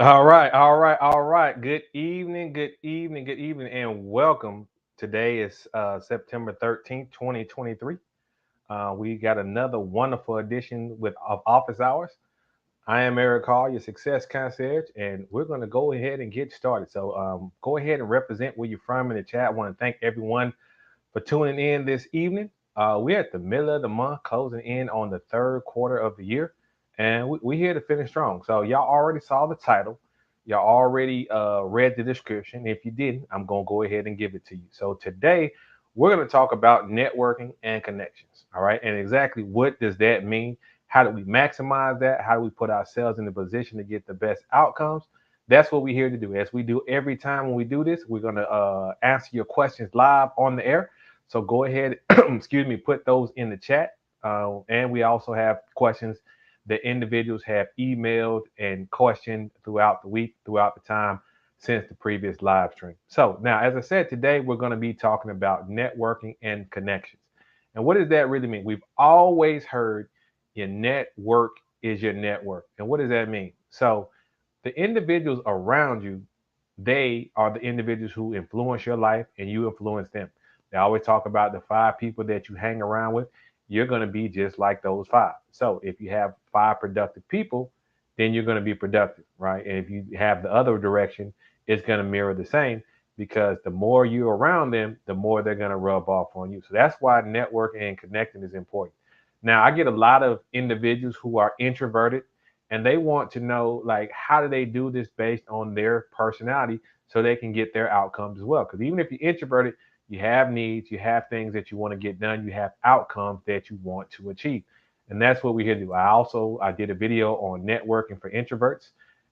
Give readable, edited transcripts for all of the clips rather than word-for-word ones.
All right. Good evening, and welcome. Today is September 13th, 2023. We got another wonderful edition of Office Hours. I am Eric Hall, your success concierge, and we're going to go ahead and get started. So go ahead and represent where you're from in the chat. I want to thank everyone for tuning in this evening. We're at the middle of the month, closing in on the third quarter of the year, and we're here to finish strong. So y'all already saw the title. Y'all already read the description. If you didn't, I'm going to go ahead and give it to you. So today, we're going to talk about networking and connections. All right. And exactly what does that mean? How do we maximize that? How do we put ourselves in a position to get the best outcomes? That's what we're here to do. As we do every time when we do this, we're going to answer your questions live on the air. So go ahead, excuse me, put those in the chat. And we also have questions that individuals have emailed and questioned throughout the week, throughout the time since the previous live stream. So now, as I said, today we're going to be talking about networking and connections. And what does that really mean? We've always heard your network is your network. And what does that mean? So the individuals around you, they are the individuals who influence your life and you influence them. They always talk about the five people that you hang around with. You're going to be just like those five. So if you have five productive people, then you're going to be productive, right? And if you have the other direction, it's going to mirror the same because the more you're around them, the more they're going to rub off on you. So that's why networking and connecting is important. Now, I get a lot of individuals who are introverted and they want to know like how do they do this based on their personality so they can get their outcomes as well, because even if you're introverted, you have needs, you have things that you want to get done, you have outcomes that you want to achieve, and that's what we're here to do. I did a video on networking for introverts,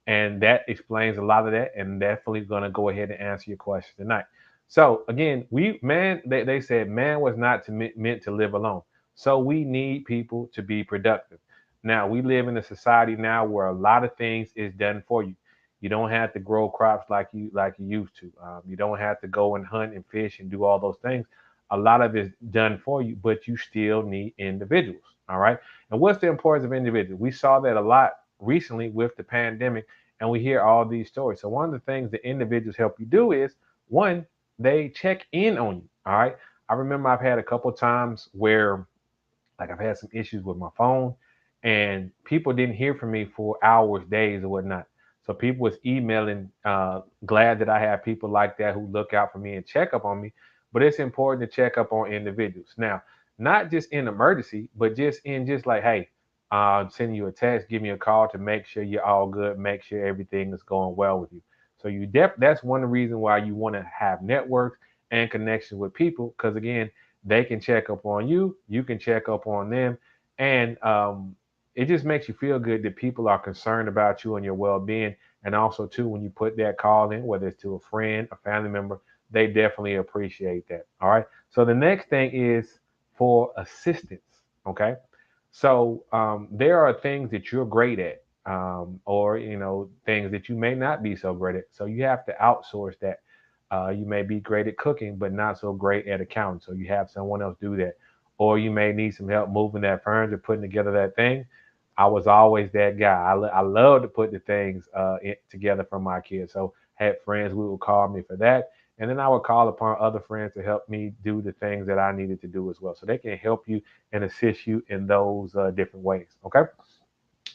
and that explains a lot of that, and definitely going to go ahead and answer your question tonight. So again, they said man was not meant to live alone, so we need people to be productive. Now we live in a society now where a lot of things is done for you. You don't have to grow crops like you used to. You don't have to go and hunt and fish and do all those things. A lot of it's done for you, but you still need individuals. All right. And what's the importance of individuals? We saw that a lot recently with the pandemic, and we hear all these stories. So one of the things that individuals help you do is one, they check in on you. All right. I remember I've had a couple times where like I've had some issues with my phone, and people didn't hear from me for hours, days, or whatnot. So people was emailing, glad that I have people like that who look out for me and check up on me. But it's important to check up on individuals. Now, not just in emergency, but just like, hey, sending you a text, give me a call to make sure you're all good, make sure everything is going well with you. So that's one reason why you want to have networks and connections with people, because again, they can check up on you, you can check up on them, and it just makes you feel good that people are concerned about you and your well-being. And also, too, when you put that call in, whether it's to a friend, a family member, they definitely appreciate that. All right. So the next thing is for assistance. Okay. So there are things that you're great at, or things that you may not be so great at. So you have to outsource that. You may be great at cooking, but not so great at accounting. So you have someone else do that. Or you may need some help moving that furniture, putting together that thing. I was always that guy. I love to put the things together for my kids. So I had friends who would call me for that. And then I would call upon other friends to help me do the things that I needed to do as well. So they can help you and assist you in those different ways. Okay.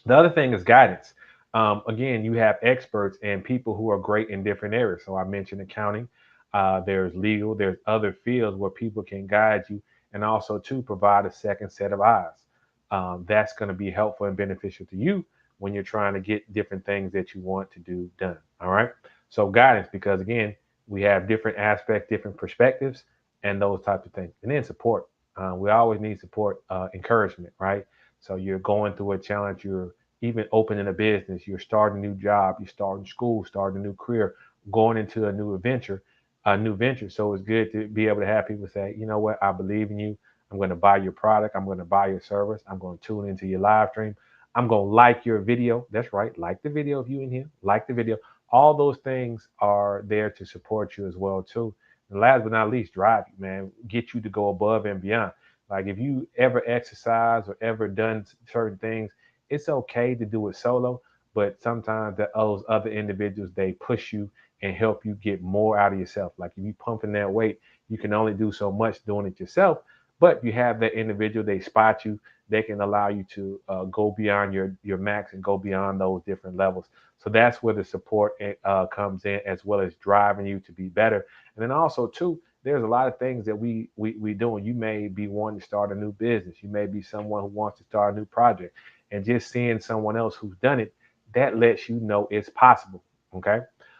The other thing is guidance. Again, you have experts and people who are great in different areas. So I mentioned accounting. There's legal. There's other fields where people can guide you, and also to provide a second set of eyes. That's going to be helpful and beneficial to you when you're trying to get different things that you want to do done. All right. So guidance, because again, we have different aspects, different perspectives, and those types of things. And then support. We always need support, encouragement, right? So you're going through a challenge, you're even opening a business, you're starting a new job, you're starting school, starting a new career, going into a new venture. So it's good to be able to have people say, you know what, I believe in you. I'm going to buy your product. I'm going to buy your service. I'm going to tune into your live stream. I'm going to like your video. That's right. Like the video if you in here. Like the video. All those things are there to support you as well too. And last but not least, drive you, man. Get you to go above and beyond. Like if you ever exercise or ever done certain things, it's okay to do it solo, but sometimes those other individuals, they push you and help you get more out of yourself. Like if you pumping that weight, you can only do so much doing it yourself. But you have that individual, they spot you, they can allow you to go beyond your max and go beyond those different levels. So that's where the support comes in, as well as driving you to be better. And then also too, there's a lot of things that we doing. You may be wanting to start a new business. You may be someone who wants to start a new project, and just seeing someone else who's done it, that lets you know it's possible. Okay.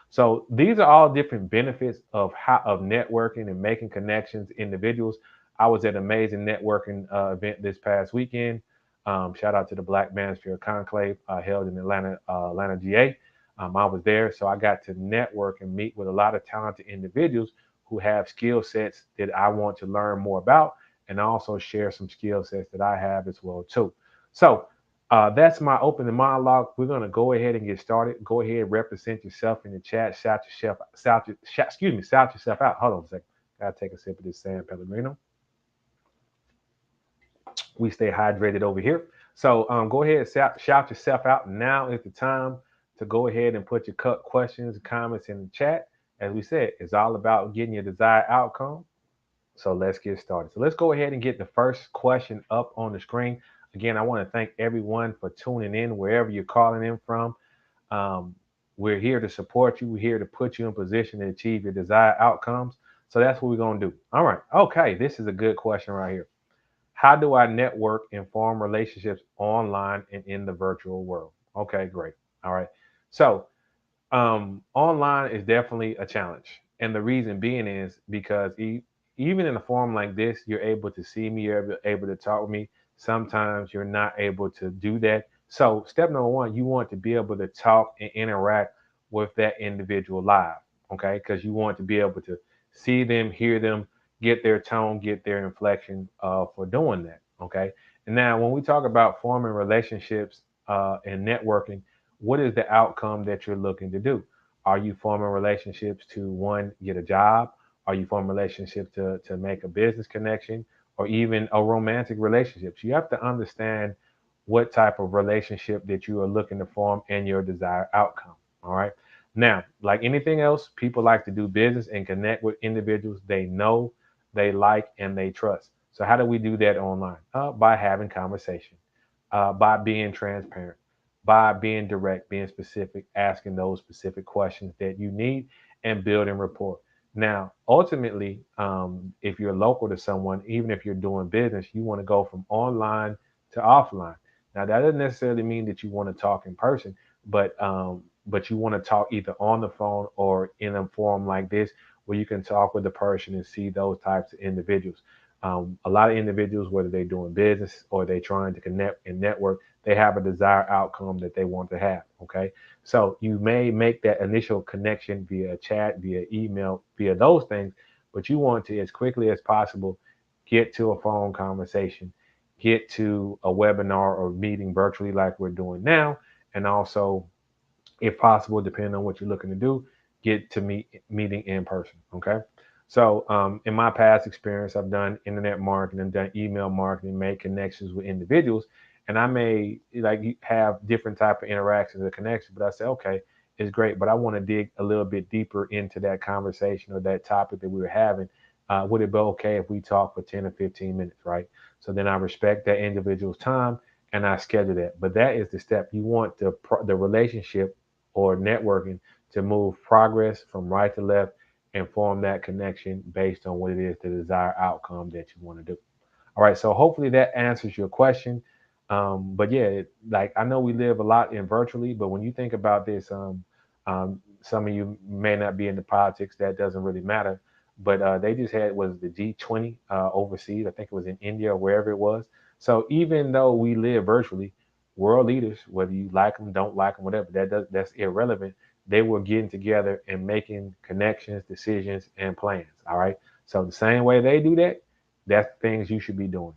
So these are all different benefits of networking and making connections, individuals. I was at an amazing networking event this past weekend. Shout out to the Black Manosphere Conclave held in Atlanta, GA. I was there, so I got to network and meet with a lot of talented individuals who have skill sets that I want to learn more about, and also share some skill sets that I have as well too. So that's my opening monologue. We're gonna go ahead and get started. Go ahead, represent yourself in the chat. Shout yourself out. Hold on a second. Gotta take a sip of this San Pellegrino. We stay hydrated over here. So go ahead and shout yourself out. Now is the time to go ahead and put your questions and comments in the chat. As we said, it's all about getting your desired outcome. So let's get started. So let's go ahead and get the first question up on the screen. Again, I want to thank everyone for tuning in wherever you're calling in from. Um, we're here to support you. We're here to put you in position to achieve your desired outcomes. So that's what we're going to do. All right. Okay. This is a good question right here. How do I network and form relationships online and in the virtual world? Okay, great. All right. So online is definitely a challenge. And the reason being is because even in a forum like this, you're able to see me, you're able to talk with me. Sometimes you're not able to do that. So, step number one, you want to be able to talk and interact with that individual live, okay? Because you want to be able to see them, hear them, get their tone, get their inflection for doing that, okay? And now, when we talk about forming relationships and networking, what is the outcome that you're looking to do? Are you forming relationships to one, get a job? Are you forming relationships to make a business connection or even a romantic relationship? So you have to understand what type of relationship that you are looking to form and your desired outcome. All right. Now, like anything else, people like to do business and connect with individuals they know, they like, and they trust. So how do we do that online? By having conversation, by being transparent, by being direct, being specific, asking those specific questions that you need, and building rapport. Now, ultimately, if you're local to someone, even if you're doing business, you want to go from online to offline. Now, that doesn't necessarily mean that you want to talk in person, but you want to talk either on the phone or in a forum like this, where you can talk with the person and see those types of individuals. A lot of individuals, whether they're doing business or they're trying to connect and network, they have a desired outcome that they want to have. Okay. So you may make that initial connection via chat, via email, via those things, but you want to, as quickly as possible, get to a phone conversation, get to a webinar or meeting virtually like we're doing now. And also, if possible, depending on what you're looking to do, get to meeting in person. Okay. So in my past experience, I've done internet marketing, done email marketing, made connections with individuals, and I may like have different type of interactions or connections. But I say, okay, it's great, but I want to dig a little bit deeper into that conversation or that topic that we were having. Would it be okay if we talk for 10 or 15 minutes, right? So then I respect that individual's time and I schedule that. But that is the step. You want the relationship or networking to move progress from right to left and form that connection based on what it is the desired outcome that you want to do. All right, so hopefully that answers your question. But yeah, like I know we live a lot in virtually, but when you think about this, some of you may not be into politics. That doesn't really matter. But they just had was the G20 overseas. I think it was in India or wherever it was. So even though we live virtually, world leaders, whether you like them, don't like them, whatever, that's irrelevant. They were getting together and making connections, decisions, and plans. All right. So the same way they do that, that's things you should be doing.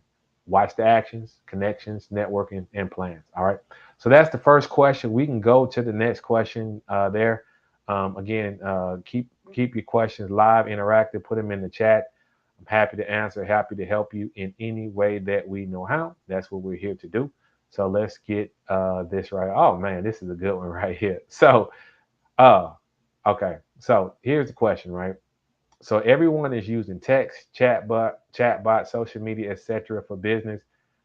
Watch the actions, connections, networking, and plans. All right. So that's the first question. We can go to the next question there. Again, keep your questions live, interactive. Put them in the chat. I'm happy to answer. Happy to help you in any way that we know how. That's what we're here to do. So let's get this right. Oh man, this is a good one right here. So uh okay. So here's the question, right? So everyone is using text, chatbot, social media, etc. for business.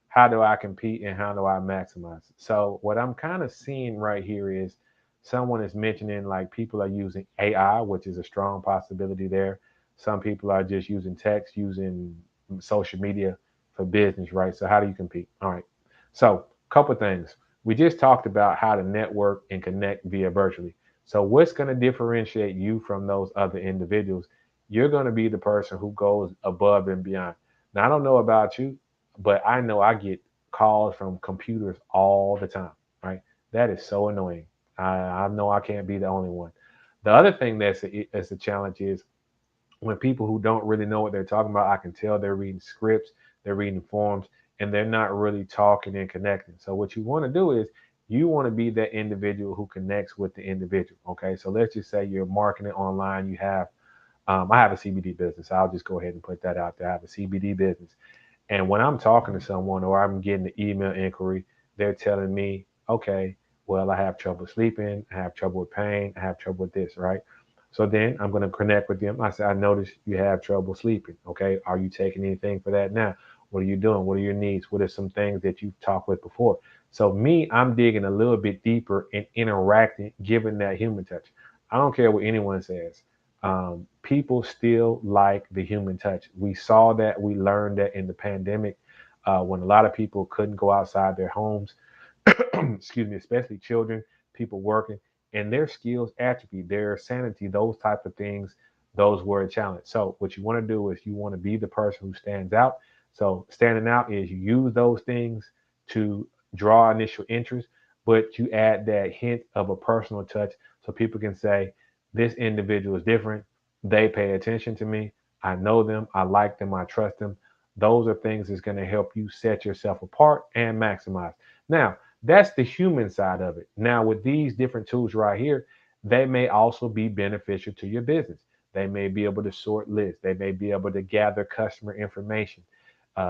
How do I compete and how do I maximize? So what I'm kind of seeing right here is someone is mentioning like people are using AI, which is a strong possibility there. Some people are just using text, using social media for business, right? So how do you compete? All right. So a couple things. We just talked about how to network and connect via virtually. So what's going to differentiate you from those other individuals? You're going to be the person who goes above and beyond. Now, I don't know about you, but I know I get calls from computers all the time, right? That is so annoying. I know I can't be the only one. The other thing that's a challenge is when people who don't really know what they're talking about, I can tell they're reading scripts, they're reading forms, and they're not really talking and connecting. So what you want to do is you want to be that individual who connects with the individual. Okay, so let's just say you're marketing online, you have I have a CBD business. I'll just go ahead and put that out there. I have a CBD business. And when I'm talking to someone or I'm getting an email inquiry, they're telling me, okay, well, I have trouble sleeping. I have trouble with pain. I have trouble with this, right? So then I'm going to connect with them. I say, I noticed you have trouble sleeping. Okay. Are you taking anything for that now? What are you doing? What are your needs? What are some things that you've talked with before? So me, I'm digging a little bit deeper and interacting, giving that human touch. I don't care what anyone says. People still like the human touch. We saw that, we learned that in the pandemic when a lot of people couldn't go outside their homes, excuse me, especially children, people working, and their skills atrophy, their sanity, those type of things, those were a challenge. So what you want to do is you want to be the person who stands out. So standing out is you use those things to draw initial interest, but you add that hint of a personal touch so people can say, this individual is different. They pay attention to me. I know them. I like them. I trust them. Those are things that's going to help you set yourself apart and maximize. Now, that's the human side of it. Now, with these different tools right here, they may also be beneficial to your business. They may be able to sort lists. They may be able to gather customer information.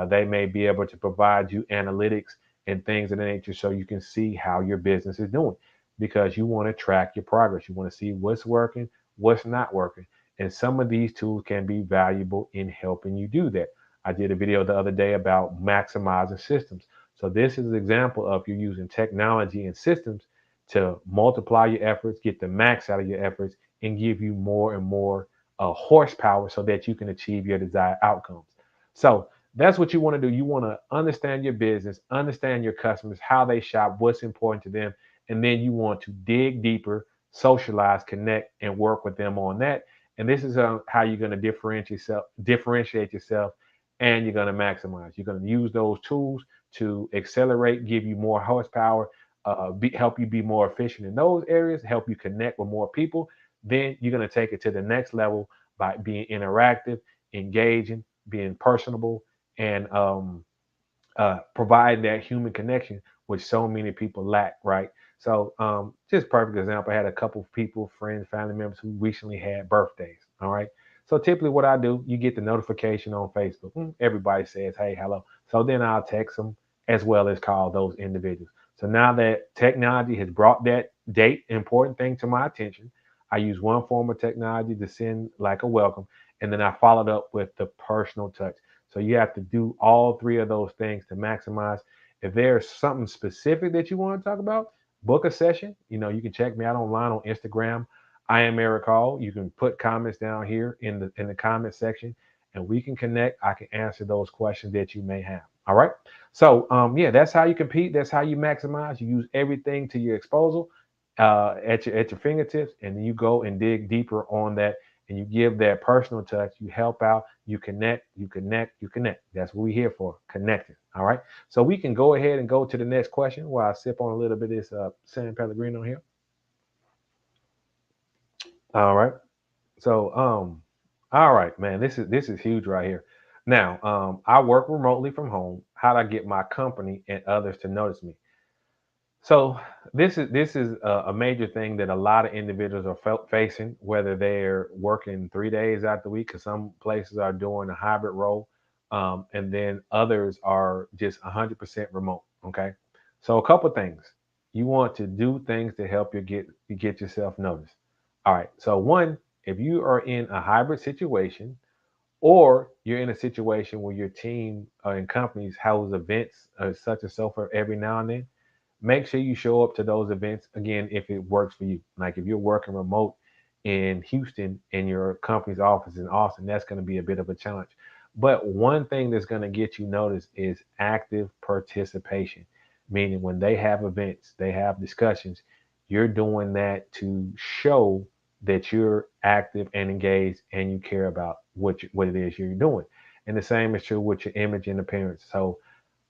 They may be able to provide you analytics and things of that nature so you can see how your business is doing because you want to track your progress. You want to see what's working, what's not working. And some of these tools can be valuable in helping you do that. I did a video the other day about maximizing systems. So this is an example of you using technology and systems to multiply your efforts, get the max out of your efforts, and give you more and more horsepower so that you can achieve your desired outcomes. So that's what you want to do. You want to understand your business, understand your customers, how they shop, what's important to them, and then you want to dig deeper, socialize, connect, and work with them on that. And this is how you're going to differentiate yourself, and you're going to maximize. You're going to use those tools to accelerate, give you more horsepower, help you be more efficient in those areas, help you connect with more people. Then you're going to take it to the next level by being interactive, engaging, being personable, and provide that human connection, which so many people lack, right? So, just perfect example. I had a couple of people, friends, family members who recently had birthdays. All right. So typically, what I do, you get the notification on Facebook. Everybody says, "Hey, hello." So then I'll text them as well as call those individuals. So now that technology has brought that date important thing to my attention, I use one form of technology to send like a welcome, and then I followed up with the personal touch. So you have to do all three of those things to maximize. If there's something specific that you want to talk about, book a session. You can check me out online on Instagram. iamerichall. You can put comments down here in the comment section, and we can connect. I can answer those questions that you may have. All right. So yeah, that's how you compete. That's how you maximize. You use everything to your disposal at your fingertips, and then you go and dig deeper on that and you give that personal touch, you help out, you connect, you connect, you connect. That's what we're here for, connecting. All right. So we can go ahead and go to the next question while I sip on a little bit of this San Pellegrino here. All right. So all right, man, this is huge right here. Now, I work remotely from home. How do I get my company and others to notice me? So this is a major thing that a lot of individuals are facing, whether they're working 3 days out the week, because some places are doing a hybrid role, and then others are just 100% remote. Okay, So a couple things. You want to do things to help you get yourself noticed. All right. So one, if you are in a hybrid situation, or you're in a situation where your team and companies house events such and so forth every now and then, make sure you show up to those events again if it works for you. Like if you're working remote in Houston and your company's office in Austin, that's going to be a bit of a challenge. But one thing that's going to get you noticed is active participation, meaning when they have events, they have discussions, you're doing that to show that you're active and engaged and you care about what it is you're doing. And the same is true with your image and appearance. So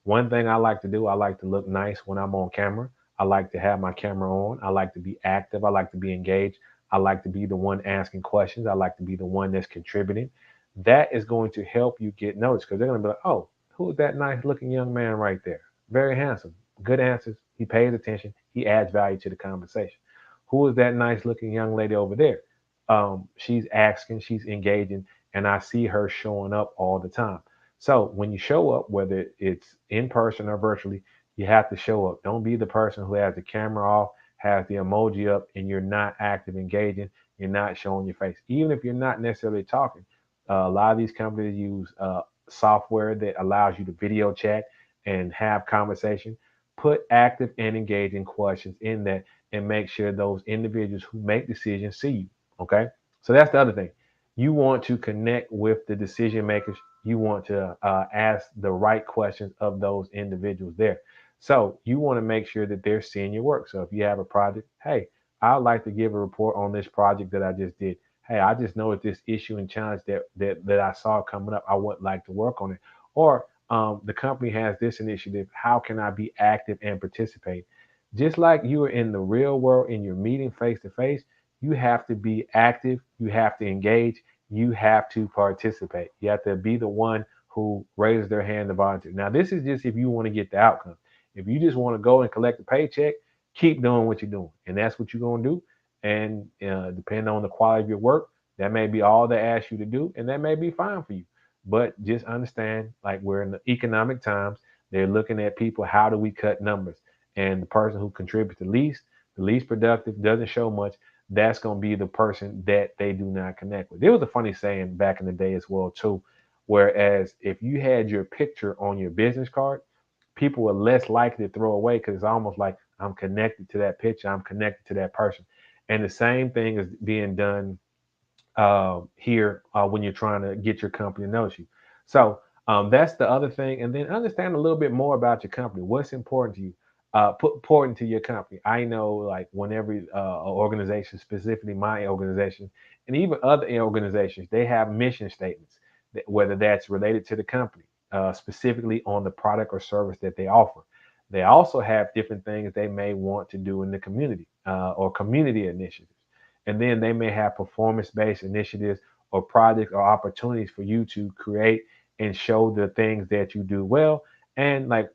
one thing I like to do, I like to look nice when I'm on camera. I like to have my camera on. I like to be active. I like to be engaged. I like to be the one asking questions. I like to be the one that's contributing. That is going to help you get noticed because they're going to be like, oh, who's that nice looking young man right there? Very handsome. Good answers. He pays attention. He adds value to the conversation. Who is that nice looking young lady over there? She's asking, she's engaging, and I see her showing up all the time. So when you show up, whether it's in person or virtually, you have to show up. Don't be the person who has the camera off, has the emoji up, and you're not active, engaging. You're not showing your face, even if you're not necessarily talking. A lot of these companies use software that allows you to video chat and have conversation. Put active and engaging questions in that, and make sure those individuals who make decisions see you. Okay, so that's the other thing. You want to connect with the decision makers. You want to ask the right questions of those individuals there. So you want to make sure that they're seeing your work. So if you have a project, hey, I'd like to give a report on this project that I just did. Hey, I just know this issue and challenge that I saw coming up. I would like to work on it. Or the company has this initiative. How can I be active and participate? Just like you are in the real world and you're meeting face to face, you have to be active. You have to engage, you have to participate. You have to be the one who raises their hand to volunteer. Now, this is just if you want to get the outcome. If you just want to go and collect a paycheck, keep doing what you're doing, and that's what you're going to do. And depending on the quality of your work, that may be all they ask you to do, and that may be fine for you. But just understand, like we're in the economic times, they're looking at people. How do we cut numbers? And the person who contributes the least productive, doesn't show much, that's going to be the person that they do not connect with. There was a funny saying back in the day as well too, whereas if you had your picture on your business card, people were less likely to throw away because it's almost like I'm connected to that picture, I'm connected to that person. And the same thing is being done here when you're trying to get your company to notice you. So that's the other thing. And then understand a little bit more about your company. What's important to you? Put important to your company. I know, like, whenever organization, specifically my organization, and even other organizations, they have mission statements, whether that's related to the company, specifically on the product or service that they offer. They also have different things they may want to do in the community or community initiatives. And then they may have performance based initiatives or projects or opportunities for you to create and show the things that you do well. And like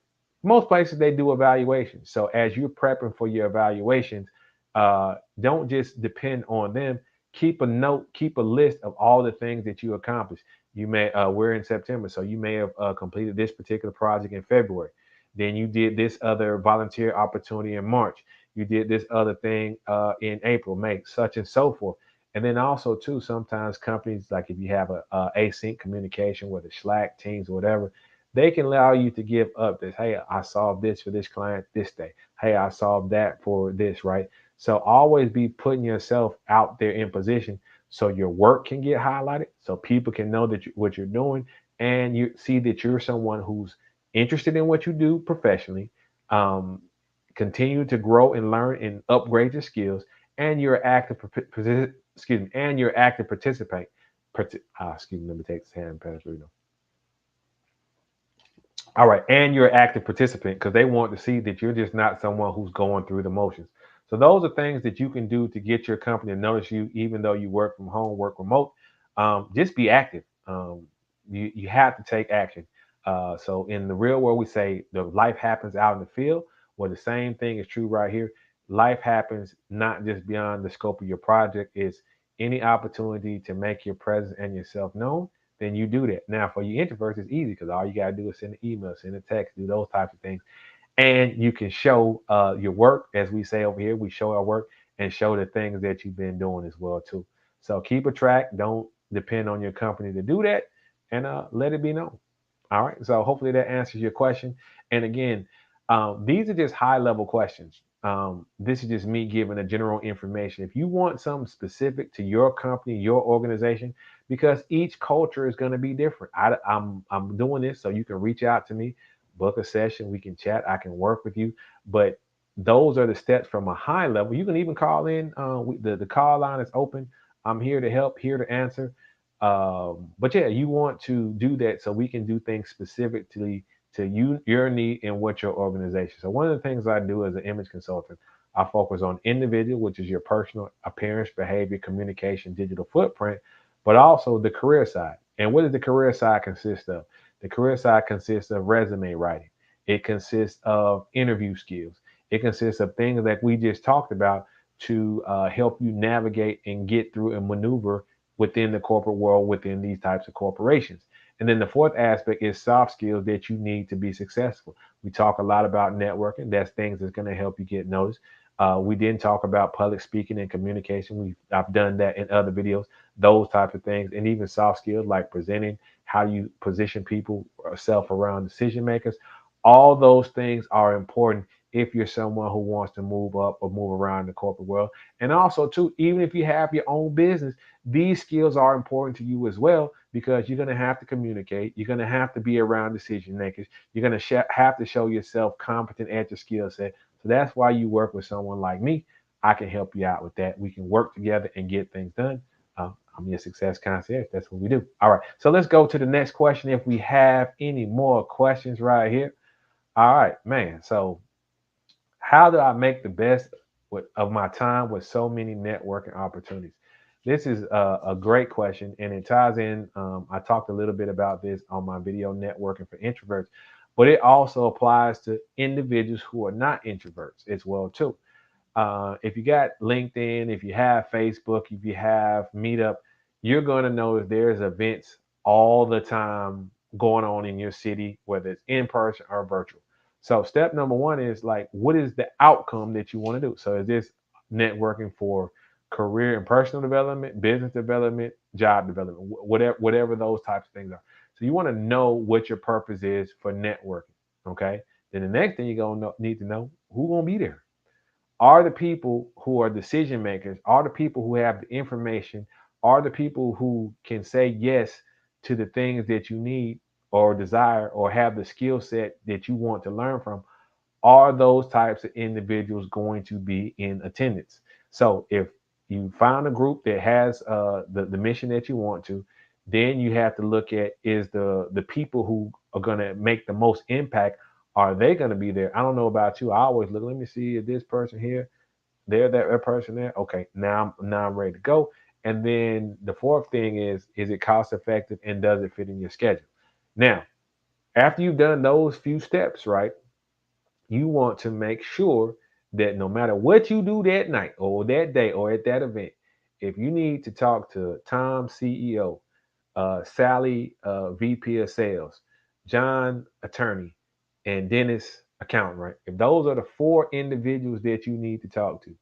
most places, they do evaluations. So as you're prepping for your evaluations, don't just depend on them. Keep a note, keep a list of all the things that you accomplished. You may, we're in September, so you may have completed this particular project in February. Then you did this other volunteer opportunity in March. You did this other thing in April, May, such and so forth. And then also too, sometimes companies, like if you have a async communication, whether Slack, Teams, or whatever, they can allow you to give updates. Hey, I solved this for this client this day. Hey, I solved that for this, right? So always be putting yourself out there in position so your work can get highlighted, so people can know that what you're doing, and you see that you're someone who's interested in what you do professionally. Um, Continue to grow and learn and upgrade your skills, and you're active. Excuse me, and you're active participate. Excuse me. Let me take this hand pass. All right, and you're an active participant because they want to see that you're just not someone who's going through the motions. So those are things that you can do to get your company to notice you, even though you work from home, work remote. Just be active. You have to take action. So in the real world, we say the life happens out in the field. Well, the same thing is true right here. Life happens not just beyond the scope of your project. It's any opportunity to make your presence and yourself known, then you do that. Now, for you introverts, it's easy because all you got to do is send an email, send a text, do those types of things. and you can show your work, as we say over here. We show our work and show the things that you've been doing as well too. So keep a track. Don't depend on your company to do that, and let it be known. All right. So hopefully that answers your question. And again, these are just high level questions. This is just me giving a general information. If you want something specific to your company, your organization, because each culture is going to be different. I'm doing this so you can reach out to me, book a session, we can chat, I can work with you. But those are the steps from a high level. You can even call in. The call line is open. I'm here to help, here to answer. But yeah, you want to do that so we can do things specifically to you, your need, and what your organization. So one of the things I do as an image consultant, I focus on individual, which is your personal appearance, behavior, communication, digital footprint, but also the career side. And what does the career side consist of? The career side consists of resume writing. It consists of interview skills. It consists of things that we just talked about to help you navigate and get through and maneuver within the corporate world, within these types of corporations. And then the fourth aspect is soft skills that you need to be successful. We talk a lot about networking. That's things that's going to help you get noticed. We didn't talk about public speaking and communication. I've done that in other videos, those types of things, and even soft skills like presenting, how you position people, self around decision makers. All those things are important if you're someone who wants to move up or move around the corporate world. And also, too, even if you have your own business, these skills are important to you as well because you're going to have to communicate. You're going to have to be around decision makers. You're going to have to show yourself competent at your skill set. So that's why you work with someone like me. I can help you out with that. We can work together and get things done. I'm your success concierge. That's what we do. All right. So let's go to the next question if we have any more questions right here. All right, man. So how do I make the best of my time with so many networking opportunities? This is a great question, and it ties in. I talked a little bit about this on my video, networking for introverts, but it also applies to individuals who are not introverts as well too. If you got LinkedIn, if you have Facebook, if you have Meetup, you're going to know that there's events all the time going on in your city, whether it's in person or virtual. So step number one is like, what is the outcome that you want to do? So is this networking for career and personal development, business development, job development, whatever those types of things are. So you want to know what your purpose is for networking. Okay. Then the next thing you're gonna need to know who's gonna be there are the people who are decision makers, are the people who have the information, are the people who can say yes to the things that you need or desire or have the skill set that you want to learn from, are those types of individuals going to be in attendance? So if you find a group that has the mission that you want to, then you have to look at is the people who are going to make the most impact, are they going to be there? I don't know about you. I always look, let me see if this person here, there, that person there. Okay, now I'm ready to go. And then the fourth thing is it cost effective and does it fit in your schedule? Now, after you've done those few steps, right, you want to make sure that no matter what you do that night or that day or at that event, if you need to talk to Tom, CEO, Sally, VP of Sales, John, attorney, and Dennis, accountant, right? If those are the four individuals that you need to talk to,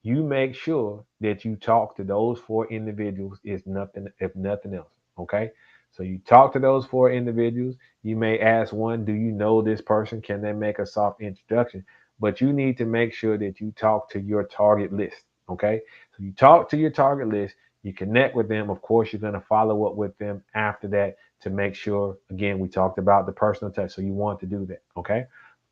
you make sure that you talk to those four individuals is nothing if nothing else. Okay. So you talk to those four individuals. You may ask one, do you know this person? Can they make a soft introduction? But you need to make sure that you talk to your target list. Okay. So you talk to your target list, you connect with them. Of course, you're going to follow up with them after that to make sure, again, we talked about the personal touch. So you want to do that. Okay.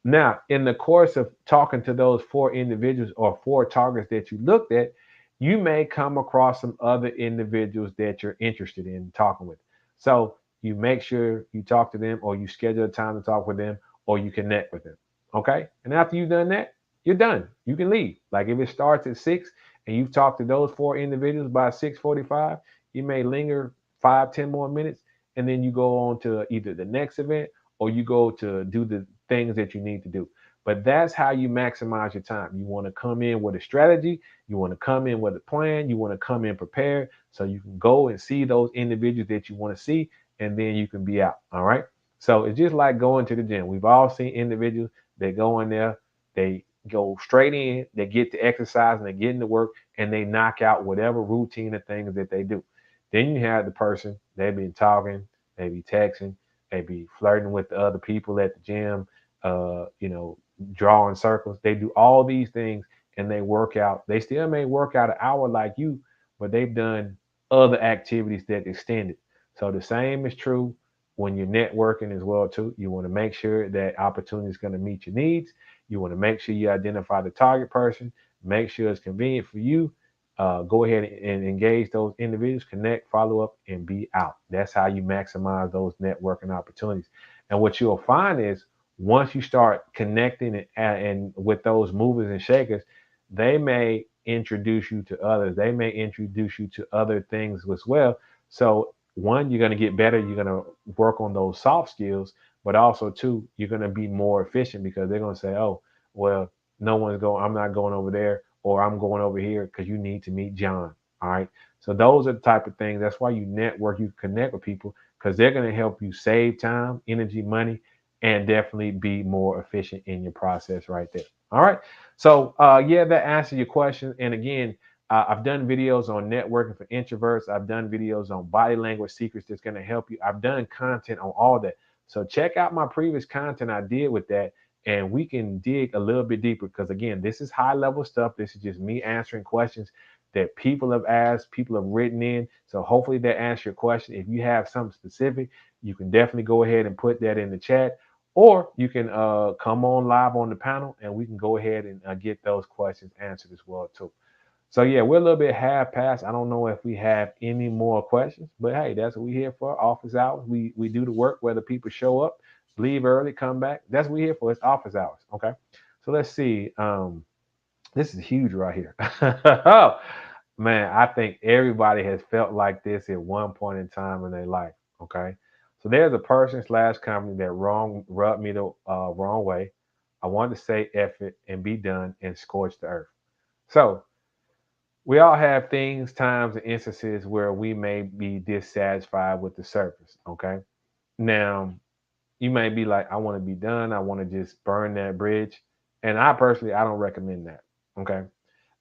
Now, in the course of talking to those four individuals or four targets that you looked at, you may come across some other individuals that you're interested in talking with. So you make sure you talk to them or you schedule a time to talk with them or you connect with them. Okay. And after you've done that, you're done. You can leave. Like if it starts at 6 and you've talked to those four individuals by 6:45, you may linger 5, 10 more minutes, and then you go on to either the next event or you go to do the things that you need to do. But that's how you maximize your time. You want to come in with a strategy, you want to come in with a plan, you want to come in prepared so you can go and see those individuals that you want to see, and then you can be out. All right. So it's just like going to the gym. We've all seen individuals They go in there, they go straight in, they get to exercise and they get into work and they knock out whatever routine of things that they do. Then you have the person, they've been talking, they be texting, they be flirting with the other people at the gym, you know, drawing circles. They do all these things and they work out. They still may work out an hour like you, but they've done other activities that extend it. So the same is true when you're networking as well too. You want to make sure that opportunity is going to meet your needs. You want to make sure you identify the target person, make sure it's convenient for you. Go ahead and engage those individuals, connect, follow up, and be out. That's how you maximize those networking opportunities. And what you'll find is once you start connecting and with those movers and shakers, they may introduce you to others. They may introduce you to other things as well. So one, you're going to get better. You're going to work on those soft skills, but also two, you're going to be more efficient because they're going to say, oh, well, no one's going, I'm not going over there, or I'm going over here because you need to meet John. All right. So those are the type of things. That's why you network, you connect with people because they're going to help you save time, energy, money, and definitely be more efficient in your process right there. All right. So yeah, that answers your question. And again, I've done videos on networking for introverts. I've done videos on body language secrets that's going to help you. I've done content on all that. So check out my previous content I did with that, and we can dig a little bit deeper because again, this is high level stuff. This is just me answering questions that people have asked, people have written in. So hopefully that answers your question. If you have something specific, you can definitely go ahead and put that in the chat, or you can come on live on the panel and we can go ahead and get those questions answered as well too. So yeah, we're a little bit half past. I don't know if we have any more questions, but hey, that's what we're here for. Office hours. We do the work whether people show up, leave early, come back. That's what we're here for. It's office hours. Okay. So let's see. This is huge right here. Oh man, I think everybody has felt like this at one point in time in their life. Okay. So there's a person slash company that wrong rubbed me the wrong way. I wanted to say F it and be done and scorch the earth. So we all have things, times, and instances where we may be dissatisfied with the surface. Okay. Now, you may be like, I want to be done. I want to just burn that bridge. And I personally, I don't recommend that. Okay.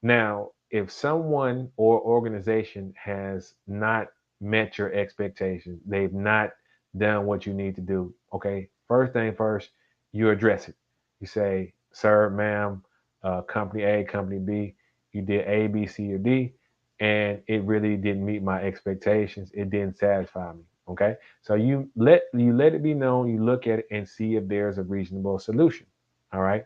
Now, if someone or organization has not met your expectations, they've not done what you need to do. Okay. First thing first, you address it. You say, sir, ma'am, company A, company B, you did A, B, C, or D, and it really didn't meet my expectations. It didn't satisfy me. Okay. So you let it be known, you look at it and see if there's a reasonable solution. All right.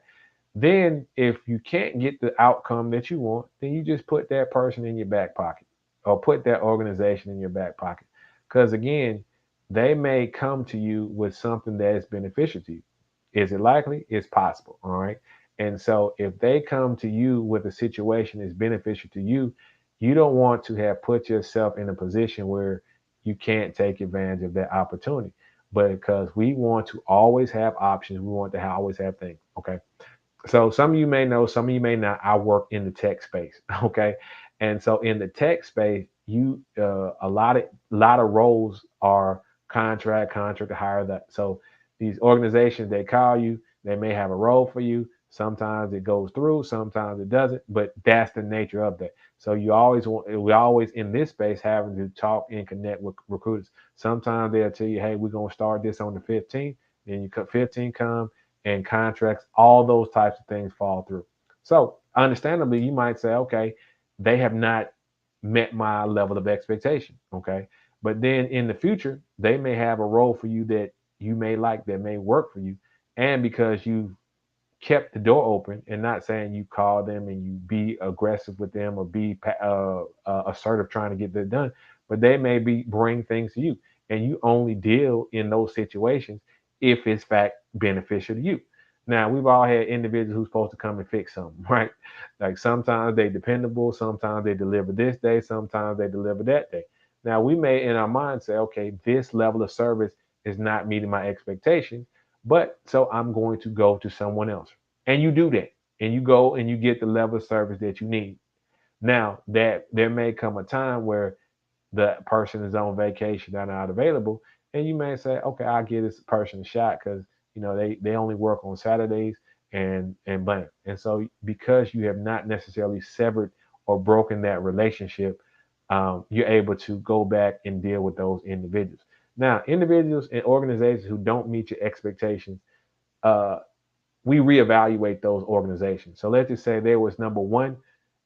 Then, if you can't get the outcome that you want, then you just put that person in your back pocket or put that organization in your back pocket. Because again, they may come to you with something that is beneficial to you. Is it likely? It's possible. All right. And so, if they come to you with a situation that's beneficial to you, you don't want to have put yourself in a position where you can't take advantage of that opportunity. But because we want to always have options, we want to always have things. Okay. So some of you may know, some of you may not. I work in the tech space, okay, and so in the tech space, you a lot of roles are contract to hire. That so these organizations, they call you, they may have a role for you. Sometimes it goes through, sometimes it doesn't, but that's the nature of that. So we always in this space having to talk and connect with recruiters. Sometimes they'll tell you, hey, we're gonna start this on the 15th. Then you cut 15 come and contracts, all those types of things fall through. So, understandably, you might say, okay, they have not met my level of expectation. Okay. But then in the future, they may have a role for you that you may like, that may work for you. And because you kept the door open, and not saying you call them and you be aggressive with them or be assertive trying to get that done, but they may be bring things to you, and you only deal in those situations if it's fact beneficial to you. Now we've all had individuals who's supposed to come and fix something, right? Like sometimes they dependable, sometimes they deliver this day, sometimes they deliver that day. Now we may in our mind say, okay, this level of service is not meeting my expectation, but so I'm going to go to someone else. And you do that. And you go and you get the level of service that you need. Now that there may come a time where the person is on vacation, they're not available, and you may say, okay, I'll give this person a shot because they only work on Saturdays and bam. And so because you have not necessarily severed or broken that relationship, you're able to go back and deal with those individuals. Now, individuals and organizations who don't meet your expectations, uh, we reevaluate those organizations. So let's just say there was number one,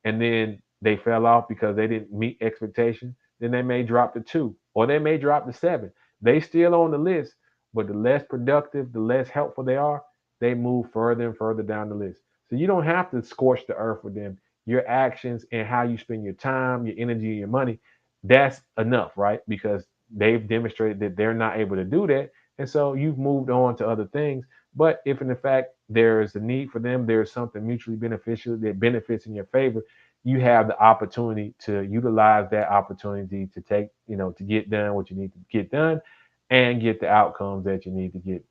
and then they fell off because they didn't meet expectations. Then they may drop to two, or they may drop to seven. They still on the list, but the less productive, the less helpful they are, they move further and further down the list. So you don't have to scorch the earth with them. Your actions and how you spend your time, your energy, your money, that's enough, right? Because they've demonstrated that they're not able to do that. And so you've moved on to other things. But if in fact there is a need for them, there's something mutually beneficial that benefits in your favor, you have the opportunity to utilize that opportunity to take, to get done what you need to get done and get the outcomes that you need to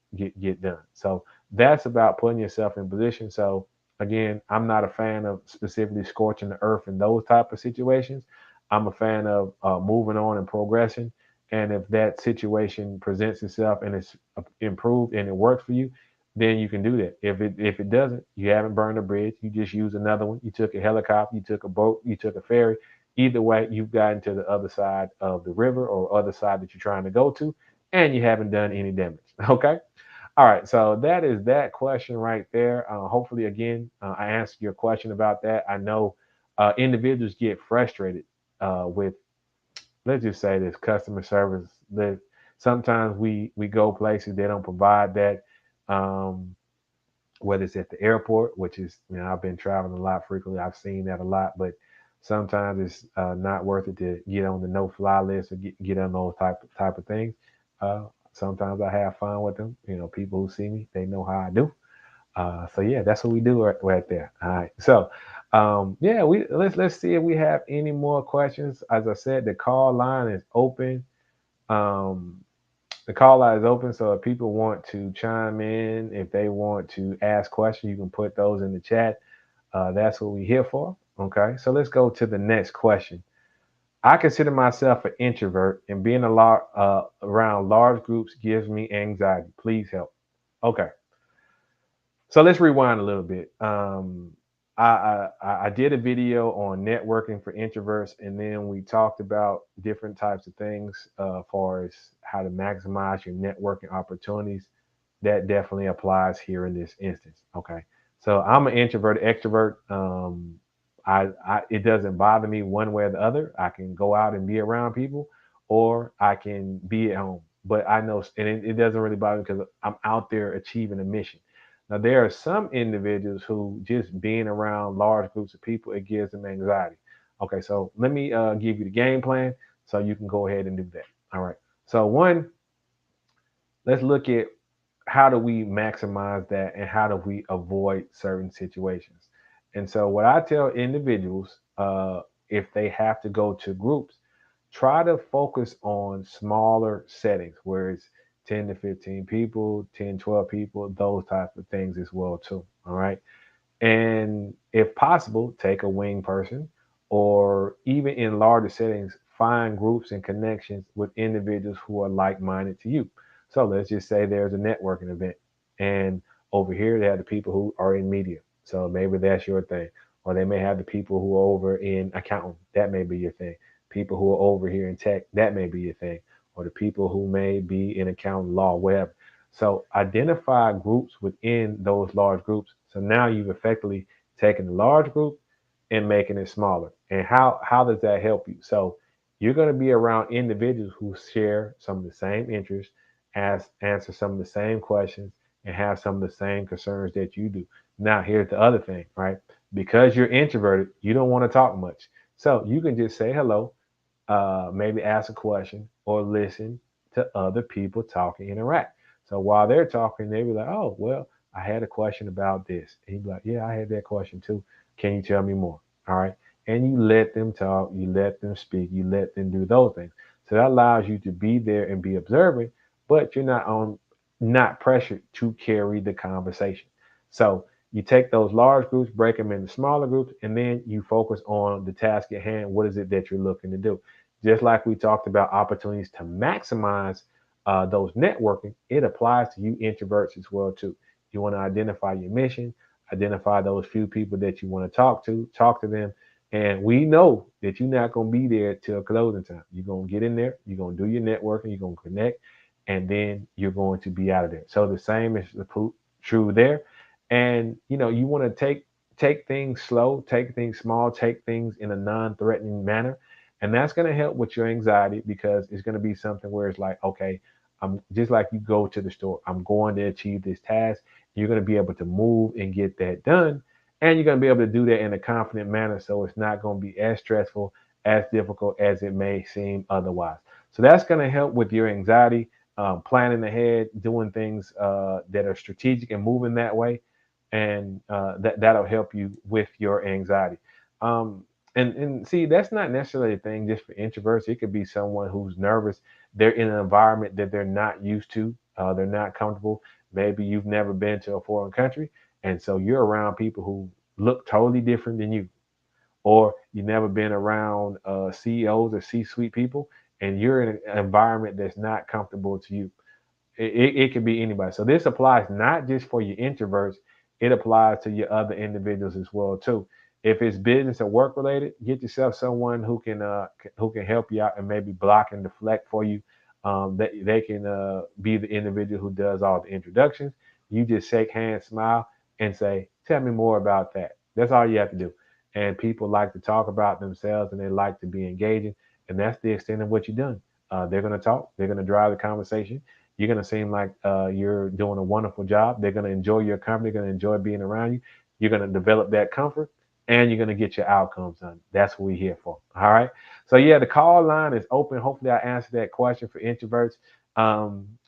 get done. So that's about putting yourself in position. So again, I'm not a fan of specifically scorching the earth in those type of situations. I'm a fan of moving on and progressing. And if that situation presents itself and it's improved and it works for you, then you can do that. If it doesn't, you haven't burned a bridge. You just use another one. You took a helicopter, you took a boat, you took a ferry. Either way, you've gotten to the other side of the river or other side that you're trying to go to, and you haven't done any damage. Okay. All right. So that is that question right there. Hopefully, again, I answered your question about that. I know individuals get frustrated with, let's just say this, customer service. That sometimes we go places, they don't provide that. Um, whether it's at the airport, which is, I've been traveling a lot frequently. I've seen that a lot, but sometimes it's not worth it to get on the no-fly list or get on those type of things. Uh, Sometimes I have fun with them. People who see me, they know how I do. So yeah, that's what we do right there. All right. So yeah, let's see if we have any more questions. As I said, the call line is open. Um, the call line is open, so if people want to chime in, if they want to ask questions, you can put those in the chat. That's what we're here for. Okay, so let's go to the next question. I consider myself an introvert, and being a lot around large groups gives me anxiety. Please help. Okay, so let's rewind a little bit. I did a video on networking for introverts, and then we talked about different types of things as far as how to maximize your networking opportunities. That definitely applies here in this instance. Okay, so I'm an introvert, extrovert. It doesn't bother me one way or the other. I can go out and be around people, or I can be at home. But I know, and it doesn't really bother me because I'm out there achieving a mission. Now, there are some individuals who just being around large groups of people, it gives them anxiety. Okay, so let me give you the game plan so you can go ahead and do that. All right. So one, let's look at how do we maximize that and how do we avoid certain situations. And so what I tell individuals, if they have to go to groups, try to focus on smaller settings where it's 10 to 15 people, 10, 12 people, those types of things as well too. All right. And if possible, take a wing person, or even in larger settings, find groups and connections with individuals who are like minded to you. So let's just say there's a networking event, and over here they have the people who are in media. So maybe that's your thing. Or they may have the people who are over in accounting. That may be your thing. People who are over here in tech. That may be your thing. Or the people who may be in accounting, law, whatever. So identify groups within those large groups. So now you've effectively taken the large group and making it smaller. And how does that help you? So you're going to be around individuals who share some of the same interests, answer some of the same questions, and have some of the same concerns that you do. Now here's the other thing, right? Because you're introverted, you don't want to talk much. So you can just say hello, maybe ask a question or listen to other people talk and interact. So while they're talking, they be like, "Oh, well, I had a question about this." And you be like, "Yeah, I had that question too. Can you tell me more?" All right. And you let them talk, you let them speak, you let them do those things. So that allows you to be there and be observant, but you're not pressured to carry the conversation. So you take those large groups, break them into smaller groups, and then you focus on the task at hand. What is it that you're looking to do? Just like we talked about opportunities to maximize those networking, it applies to you introverts as well too. You want to identify your mission, identify those few people that you want to talk to them. And we know that you're not going to be there till closing time. You're going to get in there, you're going to do your networking, you're going to connect, and then you're going to be out of there. So the same is true there. And you want to take things slow, take things small, take things in a non-threatening manner. And that's going to help with your anxiety because it's going to be something where it's like, okay, I'm just like you go to the store. I'm going to achieve this task. You're going to be able to move and get that done. And you're going to be able to do that in a confident manner. So it's not going to be as stressful, as difficult as it may seem otherwise. So that's going to help with your anxiety, planning ahead, doing things that are strategic and moving that way. And that'll help you with your anxiety. Um, and see, that's not necessarily a thing just for introverts. It could be someone who's nervous. They're in an environment that they're not used to. They're not comfortable. Maybe you've never been to a foreign country, and so you're around people who look totally different than you, or you've never been around CEOs or C-suite people, and you're in an environment that's not comfortable to you. It could be anybody. So this applies not just for your introverts, it applies to your other individuals as well too. If it's business or work related, get yourself someone who can help you out and maybe block and deflect for you. That they can be the individual who does all the introductions. You just shake hands, smile, and say, "Tell me more about that." That's all you have to do. And people like to talk about themselves and they like to be engaging, and that's the extent of what you've done. They're going to talk. They're going to drive the conversation. You're going to seem like you're doing a wonderful job. They're going to enjoy your company. They're going to enjoy being around you. You're going to develop that comfort and you're going to get your outcomes done. That's what we're here for. All right. So, yeah, the call line is open. Hopefully, I answered that question for introverts.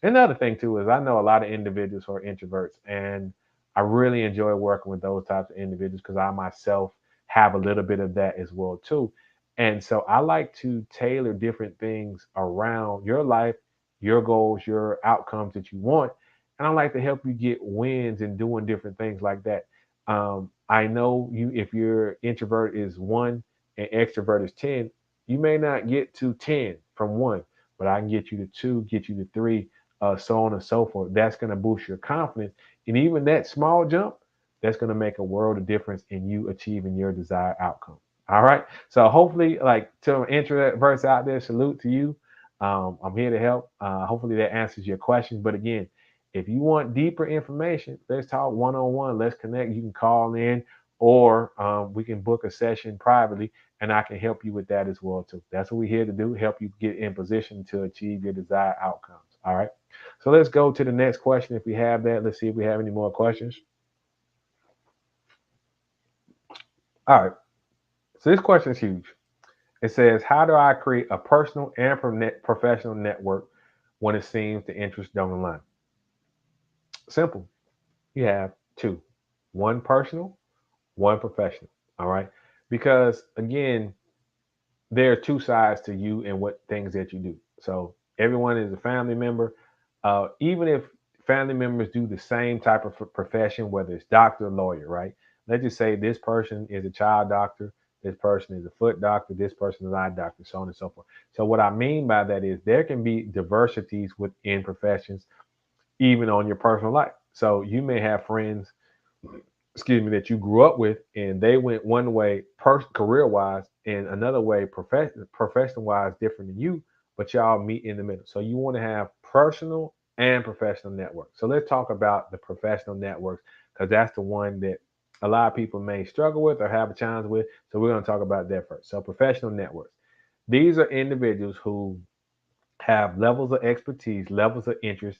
Another thing, too, is I know a lot of individuals who are introverts, and I really enjoy working with those types of individuals because I myself have a little bit of that as well, too. And so I like to tailor different things around your life, your goals, your outcomes that you want. And I like to help you get wins and doing different things like that. I know you if your introvert is 1 and extrovert is 10, you may not get to 10 from 1, but I can get you to 2, get you to 3, so on and so forth. That's going to boost your confidence. And even that small jump, that's going to make a world of difference in you achieving your desired outcome. All right. So hopefully, like to an introverts out there, salute to you. I'm here to help. Hopefully that answers your question. But again, if you want deeper information, let's talk one on one. Let's connect. You can call in, or we can book a session privately, and I can help you with that as well too. That's what we're here to do: help you get in position to achieve your desired outcomes. All right. So let's go to the next question. If we have that, let's see if we have any more questions. All right. So this question is huge. It says, "How do I create a personal and professional network when it seems the interest don't align?" Simple. You have two: one personal, one professional. All right. Because again, there are two sides to you and what things that you do. So everyone is a family member. Even if family members do the same type of profession, whether it's doctor or lawyer, right? Let's just say this person is a child doctor, this person is a foot doctor, this person is an eye doctor, so on and so forth. So what I mean by that is there can be diversities within professions, even on your personal life. So you may have friends, excuse me, that you grew up with, and they went one way career wise, and another way profession wise, different than you, but y'all meet in the middle. So you want to have personal and professional networks. So let's talk about the professional networks because that's the one that a lot of people may struggle with or have a challenge with. So we're going to talk about that first. So professional networks. These are individuals who have levels of expertise, levels of interest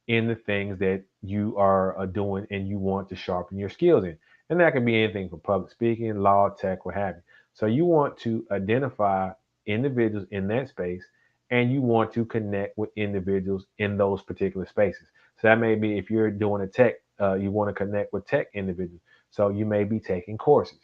in the things that you are doing and you want to sharpen your skills in. And that can be anything from public speaking, law, tech, what have you. So you want to identify individuals in that space and you want to connect with individuals in those particular spaces. So that may be if you're doing a tech, you want to connect with tech individuals. So you may be taking courses.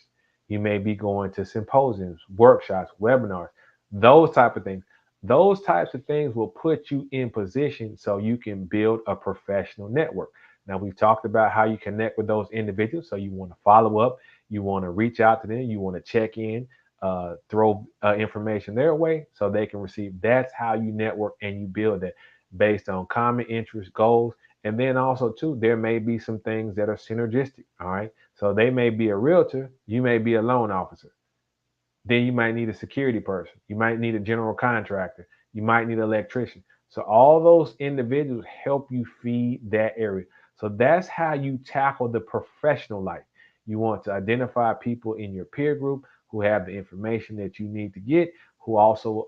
You may be going to symposiums, workshops, webinars, those type of things. Those types of things will put you in position so you can build a professional network. Now, we've talked about how you connect with those individuals. So you want to follow up, you want to reach out to them, you want to check in, throw information their way so they can receive. That's how you network and you build that based on common interests, goals, And then also too, there may be some things that are synergistic. All right. So they may be a realtor, you may be a loan officer. Then you might need a security person. You might need a general contractor. You might need an electrician. So all those individuals help you feed that area. So that's how you tackle the professional life. You want to identify people in your peer group who have the information that you need to get, who also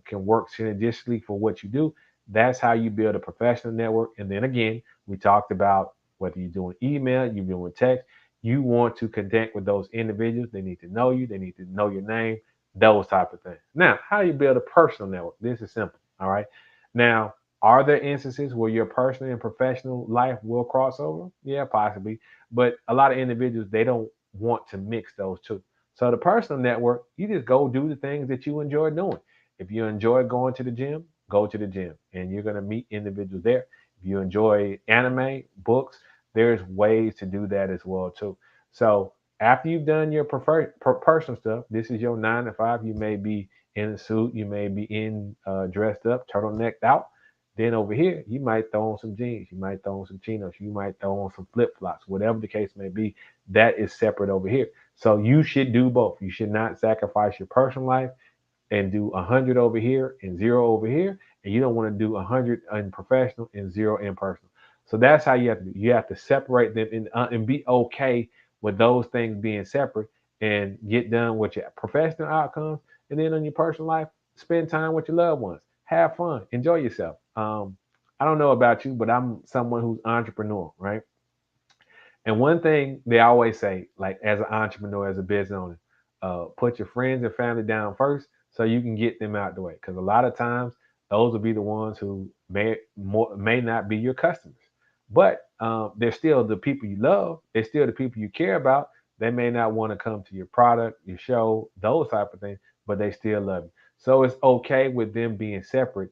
can work synergistically for what you do. That's how you build a professional network. And then again, we talked about whether you're doing email, you're doing text, you want to connect with those individuals. They need to know you. They need to know your name, those type of things. Now, how do you build a personal network? This is simple. All right. Now, are there instances where your personal and professional life will cross over? Yeah, possibly. But a lot of individuals, they don't want to mix those two. So the personal network, you just go do the things that you enjoy doing. If you enjoy going to the gym, go to the gym and you're going to meet individuals there. If you enjoy anime, books, there's ways to do that as well too. So after you've done your personal stuff, this is your 9 to 5. You may be in a suit, you may be in dressed up, turtlenecked out. Then over here, you might throw on some jeans, you might throw on some chinos, you might throw on some flip flops, whatever the case may be. That is separate over here. So you should do both. You should not sacrifice your personal life and do 100 over here and zero over here, and you don't want to do 100 in professional and zero in personal. So that's how you have to do. You have to separate them and be okay with those things being separate and get done with your professional outcomes. And then on your personal life, spend time with your loved ones, have fun, enjoy yourself. I don't know about you, but I'm someone who's entrepreneur, right? And one thing they always say, like as an entrepreneur, as a business owner, put your friends and family down first so you can get them out the way. Because a lot of times those will be the ones who may not be your customers, but they're still the people you love. They're still the people you care about. They may not want to come to your product, your show, those type of things, but they still love you. So it's okay with them being separate.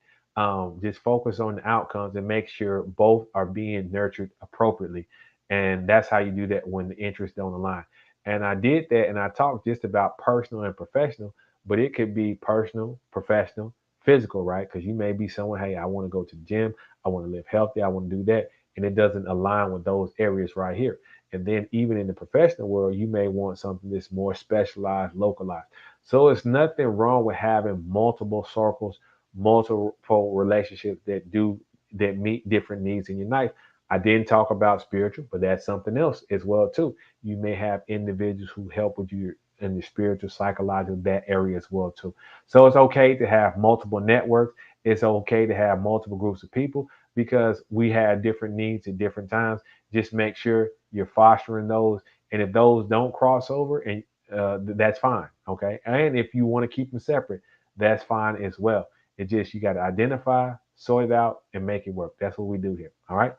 Just focus on the outcomes and make sure both are being nurtured appropriately, and that's how you do that when the interests don't align. And I did that and I talked just about personal and professional, but it could be personal, professional, physical, right? Because you may be someone, hey, I want to go to the gym, I want to live healthy, I want to do that. And it doesn't align with those areas right here. And then even in the professional world, you may want something that's more specialized, localized. So it's nothing wrong with having multiple circles, multiple relationships that meet different needs in your life. I didn't talk about spiritual, but that's something else as well too. You may have individuals who help with you in the spiritual, psychological, that area as well too. So it's okay to have multiple networks. It's okay to have multiple groups of people because we have different needs at different times. Just make sure you're fostering those, and if those don't cross over, and that's fine. Okay, and if you want to keep them separate, that's fine as well. It's just you got to identify, sort it out, and make it work. That's what we do here. All right.